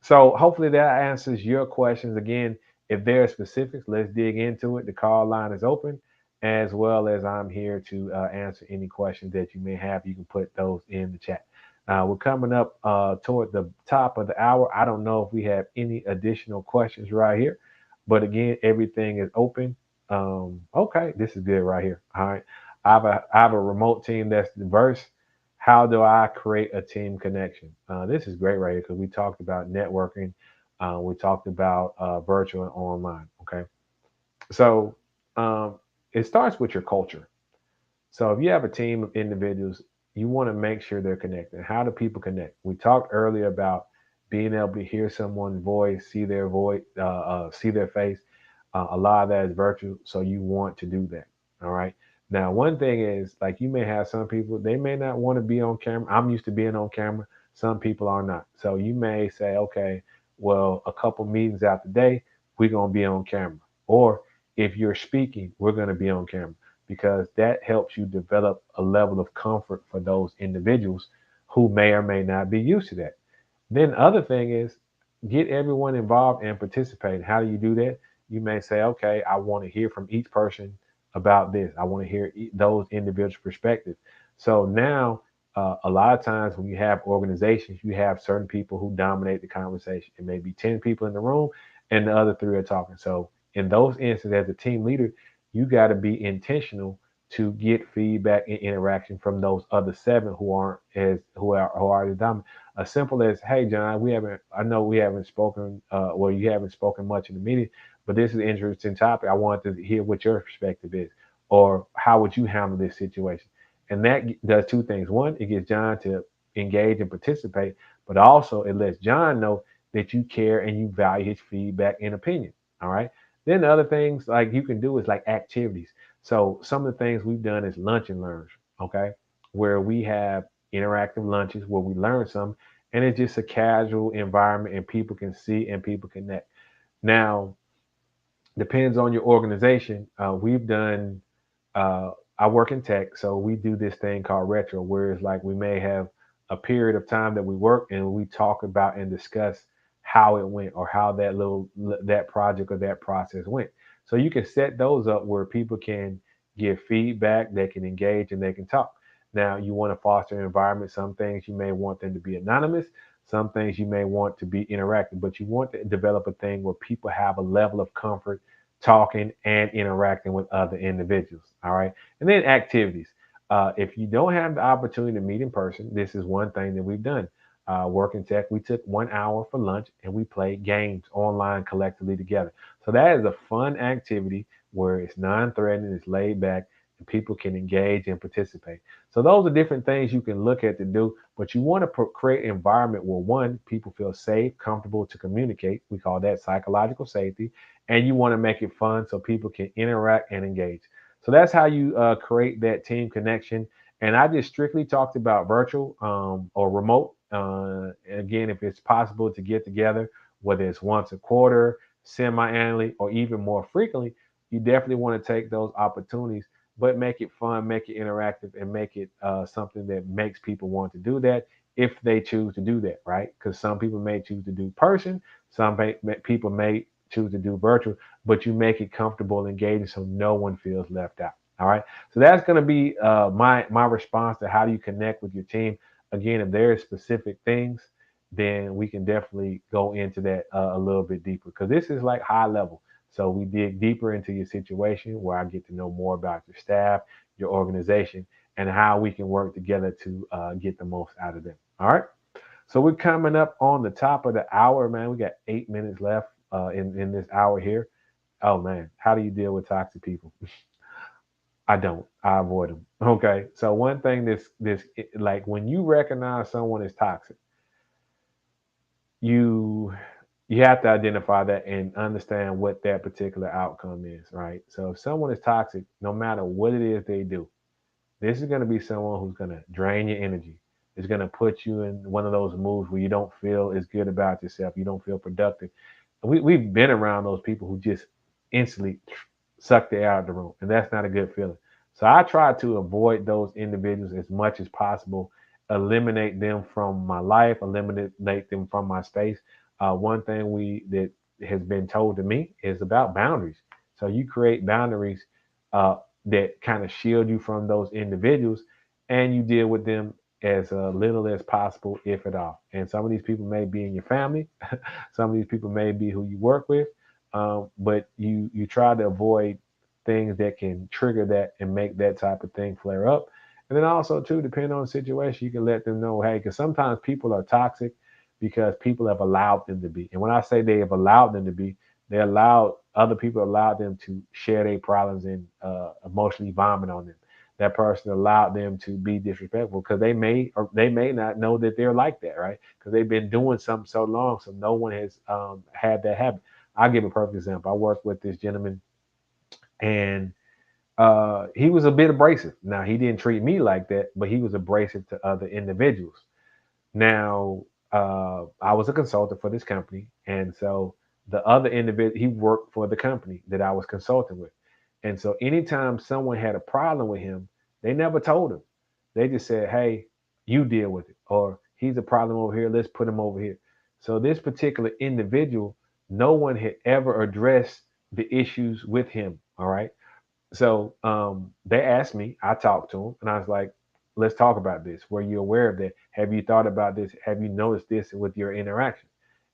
So hopefully that answers your questions. Again, if there are specifics, let's dig into it. The call line is open, as well as I'm here to answer any questions that you may have. You can put those in the chat. We're coming up toward the top of the hour. I don't know if we have any additional questions right here, but again, everything is open. Okay, this is good right here. All right, I have a remote team that's diverse. How do I create a team connection? This is great right here because we talked about networking. We talked about virtual and online. Okay. So it starts with your culture. So if you have a team of individuals, you want to make sure they're connected. How do people connect? We talked earlier about being able to hear someone's voice, see their face. A lot of that is virtual, so you want to do that. All right. Now, one thing is like you may have some people they may not want to be on camera. I'm used to being on camera. Some people are not. So you may say, okay, well, a couple meetings out the day, we're gonna be on camera. Or if you're speaking, we're gonna be on camera because that helps you develop a level of comfort for those individuals who may or may not be used to that. Then the other thing is get everyone involved and participate. How do you do that? You may say, okay, I want to hear from each person about this. I want to hear those individual perspectives. So now, a lot of times when you have organizations, you have certain people who dominate the conversation. It may be 10 people in the room and the other three are talking. So in those instances, as a team leader, you got to be intentional to get feedback and interaction from those other seven who are the dominant. As simple as, hey John, I know we haven't spoken well, you haven't spoken much in the meeting, but this is an interesting topic. I wanted to hear what your perspective is, or how would you handle this situation? And that does two things. One, it gets John to engage and participate, but also it lets John know that you care and you value his feedback and opinion. All right. Then the other things like you can do is like activities. So some of the things we've done is lunch and learns, okay, where we have interactive lunches where we learn some, and it's just a casual environment and people can see and people connect. Now, depends on your organization. We've done I work in tech, so we do this thing called retro, where it's like we may have a period of time that we work and we talk about and discuss how it went or how that project or that process went. So you can set those up where people can give feedback, they can engage, and they can talk. Now you want to foster an environment. Some things you may want them to be anonymous. Some things you may want to be interactive, but you want to develop a thing where people have a level of comfort talking and interacting with other individuals. All right. And then activities. If you don't have the opportunity to meet in person, this is one thing that we've done. Work in tech, we took 1 hour for lunch and we played games online collectively together. So that is a fun activity where it's non-threatening, it's laid back, and people can engage and participate. So those are different things you can look at to do, but you want to create an environment where one, people feel safe, comfortable to communicate. We call that psychological safety, and you want to make it fun so people can interact and engage. So that's how you create that team connection. And I just strictly talked about virtual or remote. Again, if it's possible to get together, whether it's once a quarter, semi-annually, or even more frequently, you definitely want to take those opportunities, but make it fun, make it interactive, and make it something that makes people want to do that if they choose to do that, right? Because some people may choose to do person, people may choose to do virtual, but you make it comfortable and engaging so no one feels left out. All right. So that's going to be my response to how do you connect with your team. Again, if there are specific things, then we can definitely go into that a little bit deeper because this is like high level. So we dig deeper into your situation where I get to know more about your staff, your organization, and how we can work together to get the most out of them. All right. So we're coming up on the top of the hour, man. We got 8 minutes left in this hour here. Oh man, how do you deal with toxic people? I don't. I avoid them. Okay. So one thing like when you recognize someone is toxic, you you have to identify that and understand what that particular outcome is, right? So if someone is toxic, no matter what it is they do, this is going to be someone who's going to drain your energy. It's going to put you in one of those moods where you don't feel as good about yourself. You don't feel productive. We've been around those people who just instantly suck the air out of the room, and that's not a good feeling. So I try to avoid those individuals as much as possible, eliminate them from my life, eliminate them from my space. One thing we that has been told to me is about boundaries. So you create boundaries uh, that kind of shield you from those individuals, and you deal with them as little as possible, if at all. And some of these people may be in your family, some of these people may be who you work with, but you try to avoid things that can trigger that and make that type of thing flare up. And then also too, depending on the situation, you can let them know, hey, because sometimes people are toxic because people have allowed them to be. And when I say they have allowed them to be, they allowed other people allowed them to share their problems and emotionally vomit on them. That person allowed them to be disrespectful because they may not know that they're like that, right? Because they've been doing something so long, so no one has had that habit. I'll give a perfect example. I worked with this gentleman, and he was a bit abrasive. Now he didn't treat me like that, but he was abrasive to other individuals. Now, I was a consultant for this company, and so the other individual he worked for the company that I was consulting with, and so anytime someone had a problem with him, they never told him. They just said, "Hey, you deal with it," or "He's a problem over here. Let's put him over here." So this particular individual, no one had ever addressed the issues with him. All right. So they asked me, I talked to them, and I was like, let's talk about this. Were you aware of that? Have you thought about this? Have you noticed this with your interaction?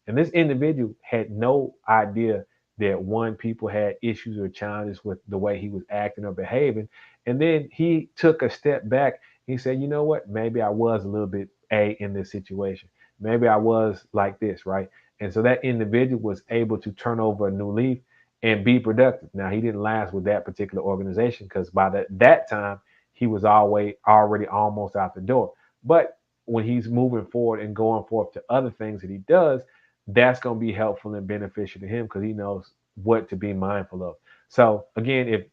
And this individual had no idea that one, people had issues or challenges with the way he was acting or behaving. And then he took a step back. He said, you know what? Maybe I was a little bit in this situation. Maybe I was like this, right? And so that individual was able to turn over a new leaf and be productive. Now he didn't last with that particular organization because by that time he was already almost out the door. But when he's moving forward and going forth to other things that he does, that's going to be helpful and beneficial to him because he knows what to be mindful of. So again, if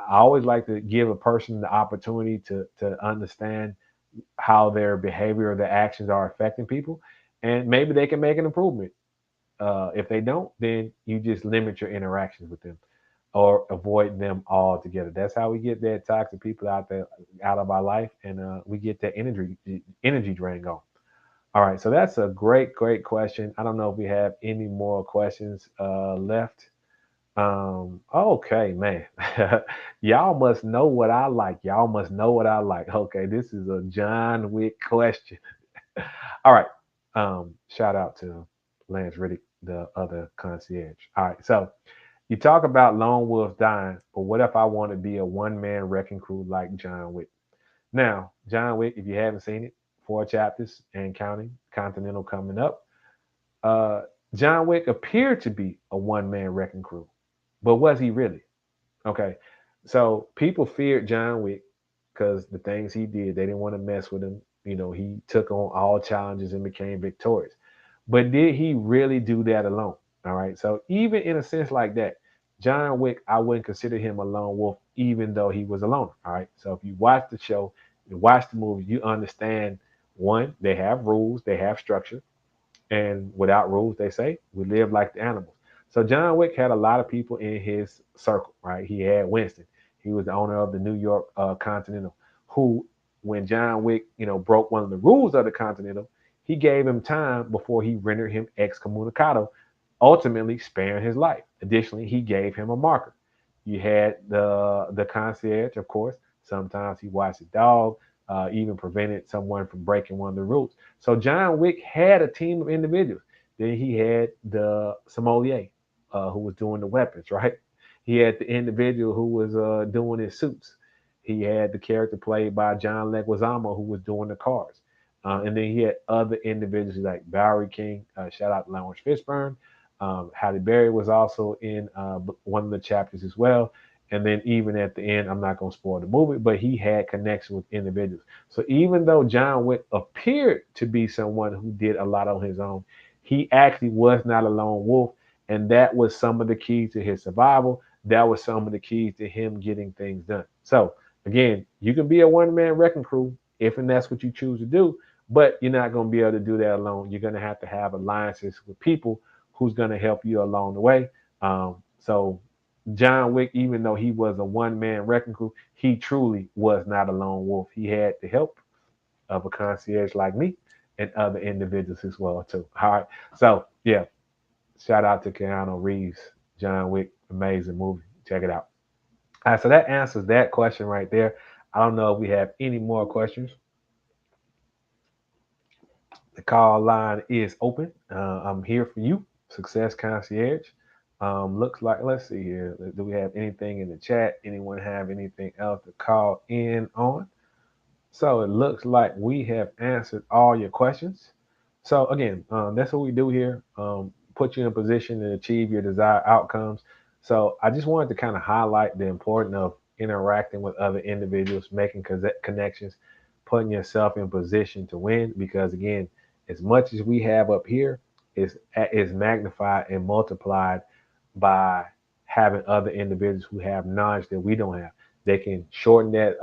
I always like to give a person the opportunity to understand how their behavior or their actions are affecting people, and maybe they can make an improvement. If they don't, then you just limit your interactions with them or avoid them altogether. That's how we get that toxic people out there out of our life, and we get that energy drain going. All right, so that's a great question. I don't know if we have any more questions left. Okay, man. Y'all must know what I like. Y'all must know what I like. Okay, this is a John Wick question. All right. Shout out to Lance Riddick, the other concierge. All right, so you talk about lone wolves dying, but what if I want to be a one-man wrecking crew like John Wick? Now, John Wick, if you haven't seen it, 4 chapters and counting, Continental coming up. Uh, John Wick appeared to be a one-man wrecking crew, but was he really? Okay, so people feared John Wick because the things he did, they didn't want to mess with him. You know, he took on all challenges and became victorious. But did he really do that alone? All right. So even in a sense like that, John Wick, I wouldn't consider him a lone wolf, even though he was alone. All right. So if you watch the show, you watch the movie, you understand one, they have rules, they have structure. And without rules, they say, we live like the animals. So John Wick had a lot of people in his circle, right? He had Winston. He was the owner of the New York Continental, who, when John Wick, broke one of the rules of the Continental, he gave him time before he rendered him excommunicado, ultimately sparing his life. Additionally, he gave him a marker. You had the concierge, of course. Sometimes he watched the dog, even prevented someone from breaking one of the rules. So John Wick had a team of individuals. Then he had the sommelier, who was doing the weapons, right? He had the individual who was doing his suits. He had the character played by John Leguizamo who was doing the cars. And then he had other individuals like Bowery King, shout out to Lawrence Fishburne. Halle Berry was also in one of the chapters as well. And then even at the end, I'm not going to spoil the movie, but he had connection with individuals. So even though John Wick appeared to be someone who did a lot on his own, he actually was not a lone wolf. And that was some of the keys to his survival. That was some of the keys to him getting things done. So again, you can be a one-man wrecking crew if and that's what you choose to do, but you're not going to be able to do that alone. You're going to have alliances with people who's going to help you along the way. So John Wick, even though he was a one-man wrecking crew, he truly was not a lone wolf. He had the help of a concierge like me and other individuals as well too. All right. So yeah, shout out to Keanu Reeves, John Wick, amazing movie. Check it out. All right, so that answers that question right there. I don't know if we have any more questions. The call line is open. I'm here for you, Success Concierge. Looks like, let's see here. Do we have anything in the chat? Anyone have anything else to call in on? So it looks like we have answered all your questions. So again, that's what we do here. Put you in a position to achieve your desired outcomes. So I just wanted to kind of highlight the importance of interacting with other individuals, making connections, putting yourself in position to win. Because again, as much as we have up here, is magnified and multiplied by having other individuals who have knowledge that we don't have. They can shorten that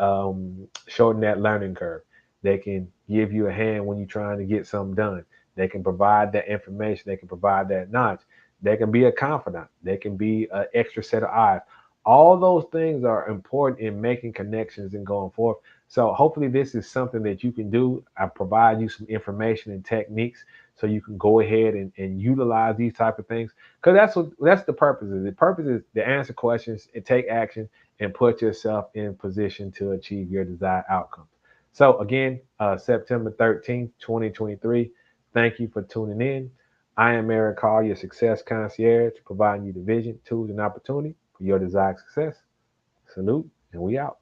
learning curve. They can give you a hand when you're trying to get something done. They can provide that information. They can provide that knowledge. They can be a confidant. They can be an extra set of eyes. All those things are important in making connections and going forth. So hopefully this is something that you can do. I provide you some information and techniques so you can go ahead and utilize these type of things. Because that's the purpose is. The purpose is to answer questions and take action and put yourself in position to achieve your desired outcomes. So again, September 13th, 2023. Thank you for tuning in. I am iamerichall, your success concierge, providing you the vision, tools, and opportunity for your desired success. Salute, and we out.